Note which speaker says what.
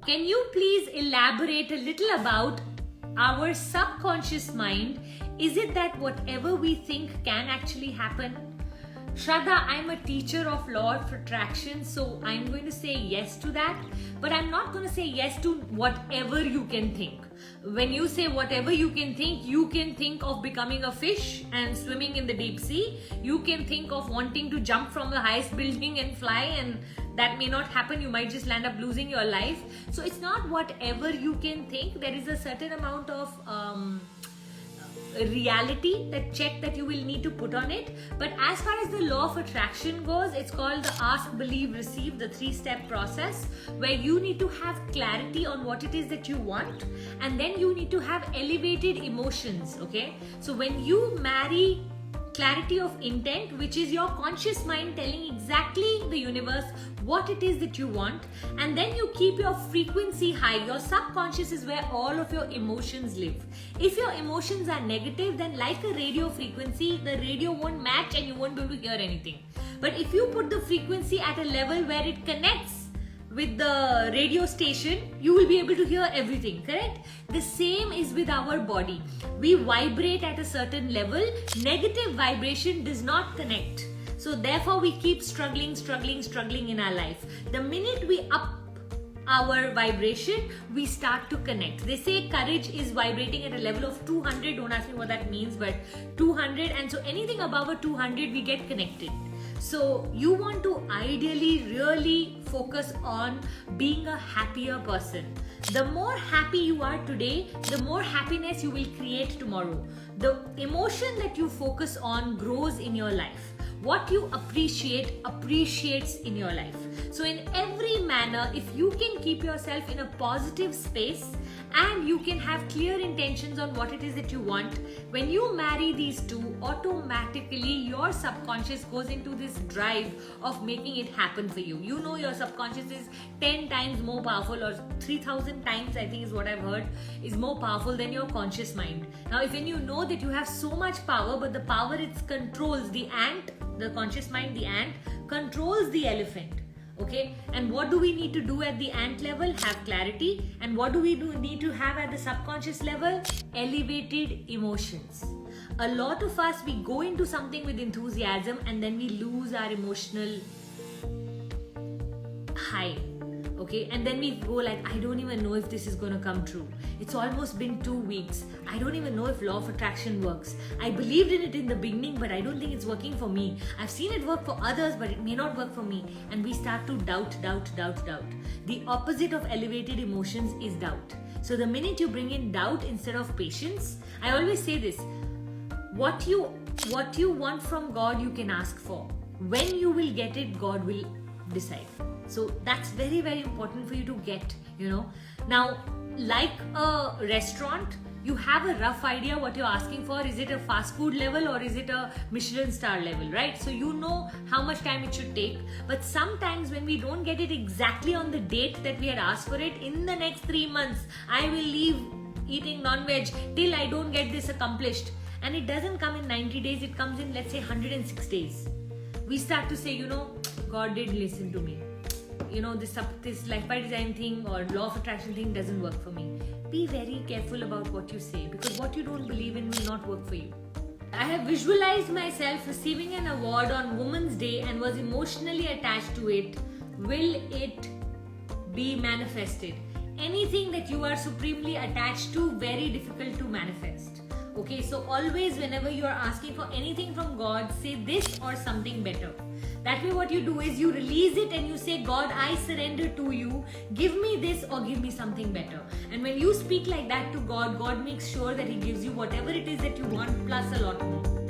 Speaker 1: Can you please elaborate a little about our subconscious mind? Is it that whatever we think can actually happen? Shraddha, I'm a teacher of law of attraction, so I'm going to say yes to that, but I'm not going to say yes to whatever you can think. When you say whatever you can think of becoming a fish and swimming in the deep sea. You can think of wanting to jump from the highest building and fly, and that may not happen. You might just land up losing your life. So it's not whatever you can think. There is a certain amount of reality, that you will need to put on it. But as far as the law of attraction goes, it's called the ask, believe, receive, the 3-step process, where you need to have clarity on what it is that you want, and then you need to have elevated emotions. Okay, so when you marry clarity of intent, which is your conscious mind telling exactly the universe what it is that you want, and then you keep your frequency high. Your subconscious is where all of your emotions live. If your emotions are negative, then like a radio frequency, the radio won't match and you won't be able to hear anything. But if you put the frequency at a level where it connects with the radio station, you will be able to hear everything, correct? The same is with our body. We vibrate at a certain level. Negative vibration does not connect. So therefore we keep struggling in our life. The minute we up our vibration, we start to connect. They say courage is vibrating at a level of 200. Don't ask me what that means, but 200. And so anything above a 200, we get connected. So you want to ideally really focus on being a happier person. The more happy you are today, the more happiness you will create tomorrow. The emotion that you focus on grows in your life. What you appreciate appreciates in your life. So in every manner, if you can keep yourself in a positive space and you can have clear intentions on what it is that you want, when you marry these two, automatically your subconscious goes into this drive of making it happen for you. You know your subconscious is 10 times more powerful, or 3,000 times, I think is what I've heard, is more powerful than your conscious mind. Now, if when you know that you have so much power, but the power it controls, the ant, the conscious mind, the ant, controls the elephant. Okay, and what do we need to do at the ant level? Have clarity. And what do we need to have at the subconscious level? Elevated emotions. A lot of us, we go into something with enthusiasm and then we lose our emotional high. Okay, and then we go like, I don't even know if this is going to come true. It's almost been 2 weeks. I don't even know if law of attraction works. I believed in it in the beginning, but I don't think it's working for me. I've seen it work for others, but it may not work for me. And we start to doubt. The opposite of elevated emotions is doubt. So the minute you bring in doubt instead of patience, I always say this, what you want from God, you can ask for. When you will get it, God will decide. So that's very, very important for you to get, Now, like a restaurant, you have a rough idea what you're asking for. Is it a fast food level or is it a Michelin star level, right? So you know how much time it should take. But sometimes when we don't get it exactly on the date that we had asked for it, in the next 3 months, I will leave eating non-veg till I don't get this accomplished. And it doesn't come in 90 days, it comes in, let's say, 106 days. We start to say, God did listen to me. This life by design thing or law of attraction thing doesn't work for me. Be very careful about what you say, because what you don't believe in will not work for you. I have visualized myself receiving an award on Women's Day and was emotionally attached to it. Will it be manifested? Anything that you are supremely attached to, very difficult to manifest. Okay, so always whenever you are asking for anything from God, say this or something better. That way what you do is you release it and you say, God, I surrender to you. Give me this or give me something better. And when you speak like that to God, God makes sure that He gives you whatever it is that you want plus a lot more.